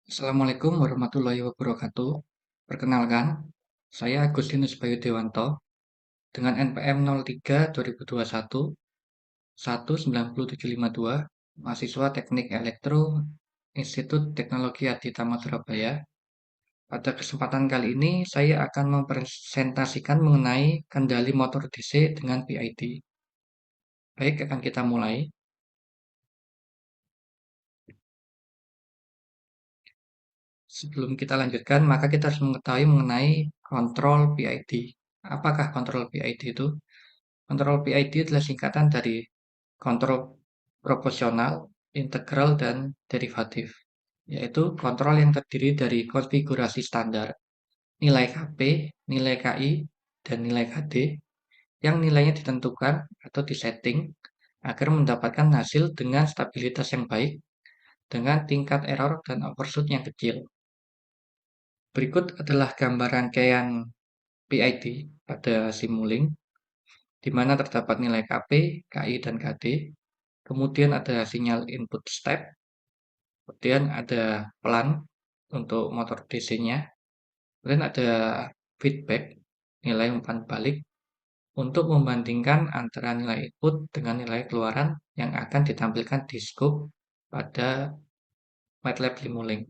Assalamualaikum warahmatullahi wabarakatuh. Perkenalkan, saya Agustinus Bayu Dewanto dengan NPM 03/2021 190752, mahasiswa Teknik Elektro Institut Teknologi Aditama Surabaya. Pada kesempatan kali ini, saya akan mempresentasikan mengenai kendali motor DC dengan PID. Baik, akan kita mulai. Sebelum kita lanjutkan, maka kita harus mengetahui mengenai kontrol PID. Apakah kontrol PID itu? Kontrol PID adalah singkatan dari kontrol proporsional, integral, dan derivatif, yaitu kontrol yang terdiri dari konfigurasi standar, nilai Kp, nilai Ki, dan nilai Kd, yang nilainya ditentukan atau disetting agar mendapatkan hasil dengan stabilitas yang baik, dengan tingkat error dan overshoot yang kecil. Berikut adalah gambar rangkaian PID pada Simulink, di mana terdapat nilai Kp, Ki, dan Kd. Kemudian ada sinyal input step, kemudian ada pelan untuk motor DC-nya, kemudian ada feedback, nilai umpan balik, untuk membandingkan antara nilai input dengan nilai keluaran yang akan ditampilkan di scope pada MATLAB Simulink.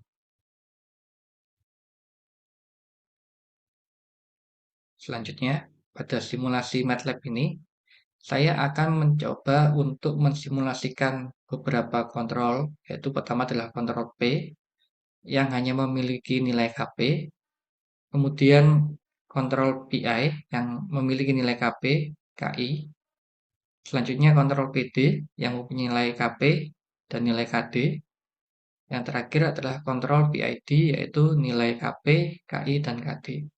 Selanjutnya, pada simulasi MATLAB ini, saya akan mencoba untuk mensimulasikan beberapa kontrol, yaitu pertama adalah kontrol P, yang hanya memiliki nilai Kp, kemudian kontrol PI yang memiliki nilai Kp, Ki, selanjutnya kontrol PD yang mempunyai nilai Kp dan nilai Kd, yang terakhir adalah kontrol PID yaitu nilai Kp, Ki, dan Kd.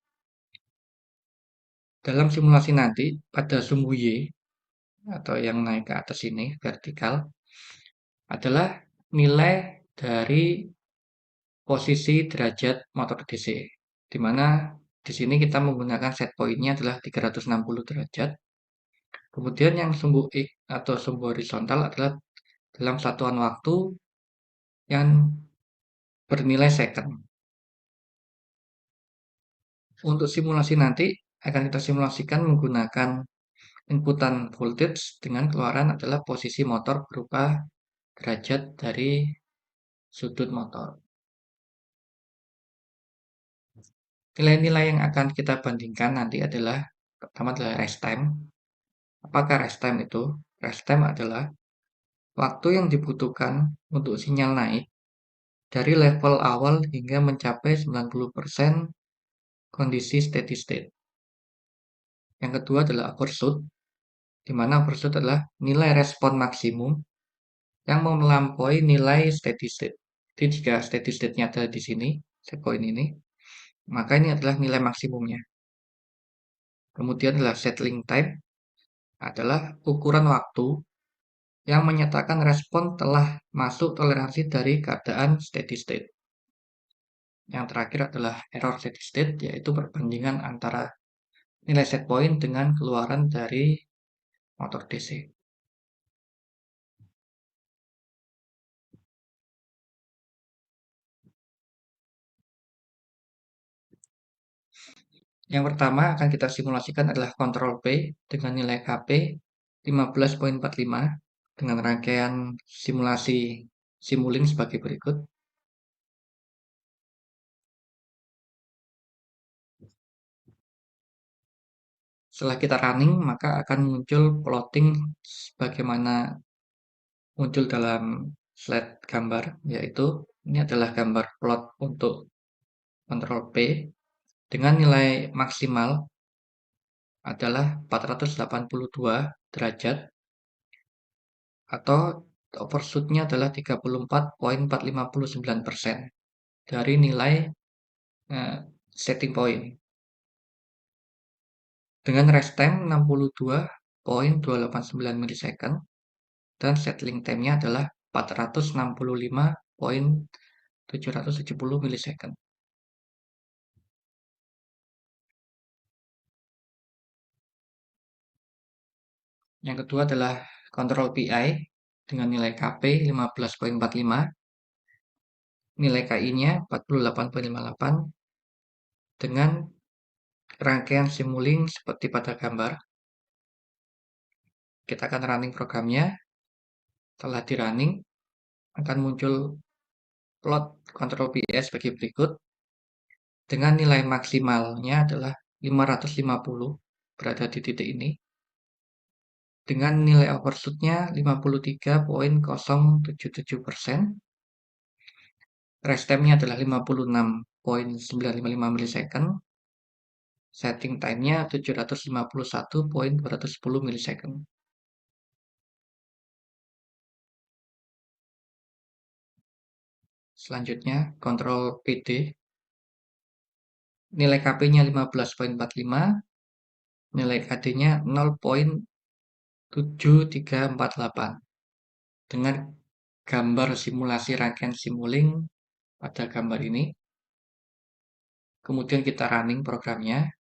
Dalam simulasi nanti, pada sumbu Y, atau yang naik ke atas ini, vertikal, adalah nilai dari posisi derajat motor DC, di mana di sini kita menggunakan set point-nya adalah 360 derajat. Kemudian yang sumbu X atau sumbu horizontal adalah dalam satuan waktu yang bernilai second. Untuk simulasi nanti akan kita simulasikan menggunakan inputan voltage dengan keluaran adalah posisi motor berupa derajat dari sudut motor. Nilai-nilai yang akan kita bandingkan nanti adalah pertama adalah rest time. Apakah rest time itu? Rest time adalah waktu yang dibutuhkan untuk sinyal naik dari level awal hingga mencapai 90% kondisi steady state. Yang kedua adalah overshoot, di mana overshoot adalah nilai respon maksimum yang melampaui nilai steady state. Jadi jika steady state-nya ada di sini, set point ini, maka ini adalah nilai maksimumnya. Kemudian adalah settling time, adalah ukuran waktu yang menyatakan respon telah masuk toleransi dari keadaan steady state. Yang terakhir adalah error steady state, yaitu perbandingan antara nilai set point dengan keluaran dari motor DC. Yang pertama akan kita simulasikan adalah kontrol P dengan nilai Kp 15,45 dengan rangkaian simulasi Simulink sebagai berikut. Setelah kita running, maka akan muncul plotting sebagaimana muncul dalam slide gambar, yaitu ini adalah gambar plot untuk kontrol P dengan nilai maksimal adalah 482 derajat atau overshoot-nya adalah 34,459% dari nilai setting point. Dengan rest time 62,289 milisecond dan settling time-nya adalah 465,770 milisecond. Yang kedua adalah kontrol PI dengan nilai Kp 15,45 nilai KI-nya 48,58 dengan rangkaian simuling seperti pada gambar. Kita akan running programnya. Setelah di running, akan muncul plot kontrol PI sebagai berikut. Dengan nilai maksimalnya adalah 550, berada di titik ini. Dengan nilai overshootnya 53,077%. Rest time-nya adalah 56,955 milisecond. Setting time-nya 751,210 milisecond. Selanjutnya, kontrol PD. Nilai KP-nya 15,45, nilai KD-nya 0,7348. Dengan gambar simulasi rangkaian simuling pada gambar ini. Kemudian kita running programnya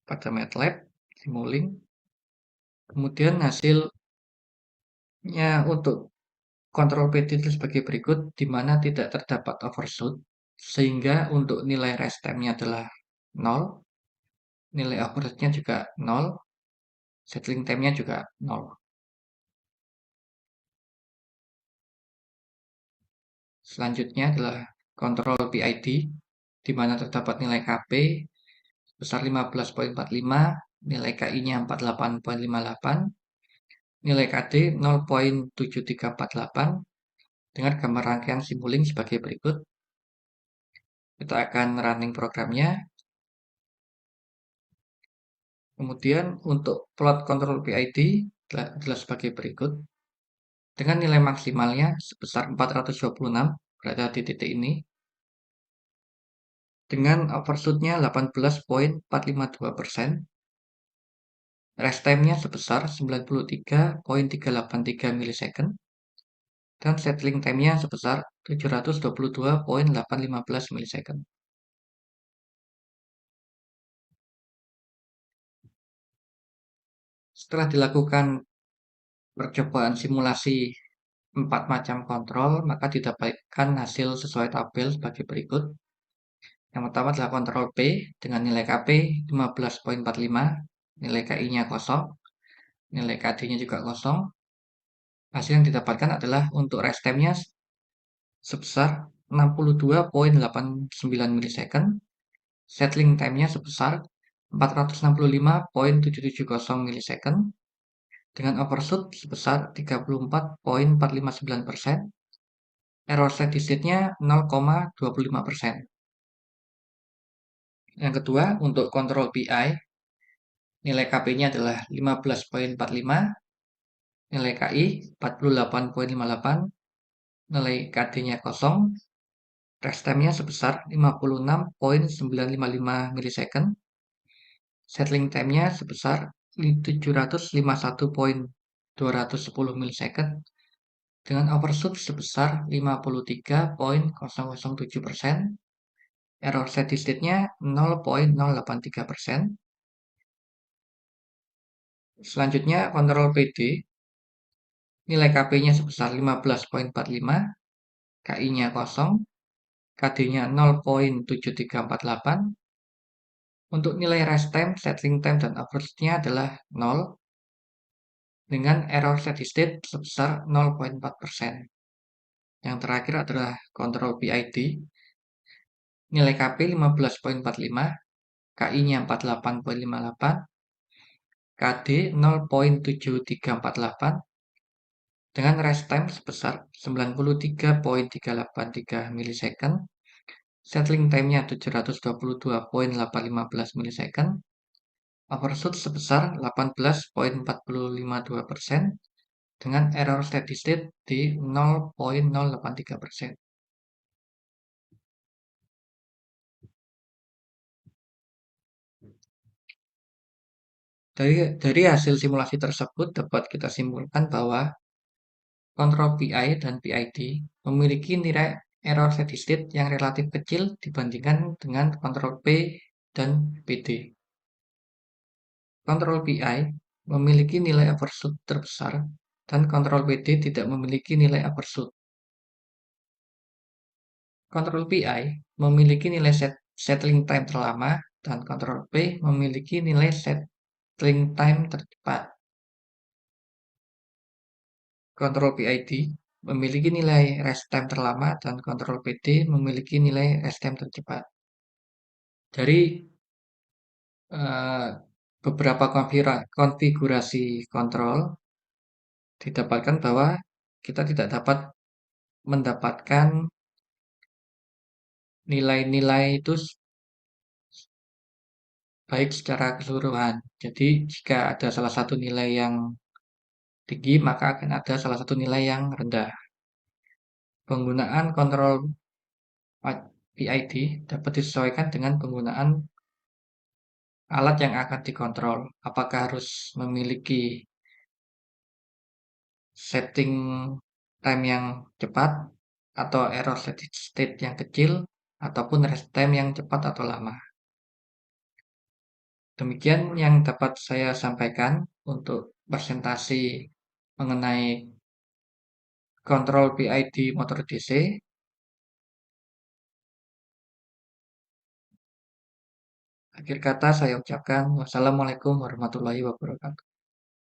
pada MATLAB, simuling. Kemudian hasilnya untuk kontrol PD itu sebagai berikut, di mana tidak terdapat overshoot, sehingga untuk nilai rest time-nya adalah 0, nilai overshoot-nya juga 0, settling time-nya juga 0. Selanjutnya adalah kontrol PID, di mana terdapat nilai KP sebesar 15,45, nilai KI-nya 48,58, nilai KD 0,7348, dengan gambar rangkaian simuling sebagai berikut. Kita akan running programnya. Kemudian untuk plot kontrol PID adalah sebagai berikut. Dengan nilai maksimalnya sebesar 426, berada di titik ini. Dengan overshoot-nya 18,452%. Rest time-nya sebesar 93,383 milisecond. Dan settling time-nya sebesar 722,815 milisecond. Setelah dilakukan percobaan simulasi 4 macam kontrol, maka didapatkan hasil sesuai tabel sebagai berikut. Yang pertama adalah kontrol P dengan nilai KP 15,45, nilai KI-nya kosong, nilai KD-nya juga kosong. Hasil yang didapatkan adalah untuk rest time-nya sebesar 62,89 milisecond, settling time-nya sebesar 465,770 milisecond, dengan overshoot sebesar 34,459%, error steady state-nya 0,25%. Yang kedua, untuk kontrol PI, nilai KP-nya adalah 15,45, nilai KI 48,58, nilai KD-nya kosong, rest time-nya sebesar 56,955 milisecond, settling time-nya sebesar 751,210 milisecond, dengan overshoot sebesar 53,007%, error steady state-nya 0,083%. Selanjutnya, kontrol PD, nilai KP-nya sebesar 15,45, KI-nya kosong, KD-nya 0,7348. Untuk nilai rest time, settling time, dan overshoot-nya adalah 0, dengan error steady state sebesar 0,4%. Yang terakhir adalah kontrol PID, nilai KP 15,45, KI-nya 48,58, KD 0,7348, dengan rest time sebesar 93,383 milisecond, settling time-nya 722,815 milisecond, overshoot sebesar 18,452%, dengan error steady state di 0,083%. Dari hasil simulasi tersebut dapat kita simpulkan bahwa kontrol PI dan PID memiliki nilai error steady state yang relatif kecil dibandingkan dengan kontrol P dan PD. Kontrol PI memiliki nilai overshoot terbesar dan kontrol PD tidak memiliki nilai overshoot. Kontrol PI memiliki nilai settling time terlama dan kontrol P memiliki nilai settling time tercepat. Kontrol PID memiliki nilai rest time terlama dan kontrol PD memiliki nilai rest time tercepat. Dari eh, beberapa konfigurasi kontrol didapatkan bahwa kita tidak dapat mendapatkan nilai-nilai itu baik secara keseluruhan. Jadi jika ada salah satu nilai yang tinggi, maka akan ada salah satu nilai yang rendah. Penggunaan kontrol PID dapat disesuaikan dengan penggunaan alat yang akan dikontrol. Apakah harus memiliki setting time yang cepat, atau error steady state yang kecil, ataupun rest time yang cepat atau lama. Demikian yang dapat saya sampaikan untuk presentasi mengenai kontrol PID motor DC. Akhir kata saya ucapkan wassalamualaikum warahmatullahi wabarakatuh.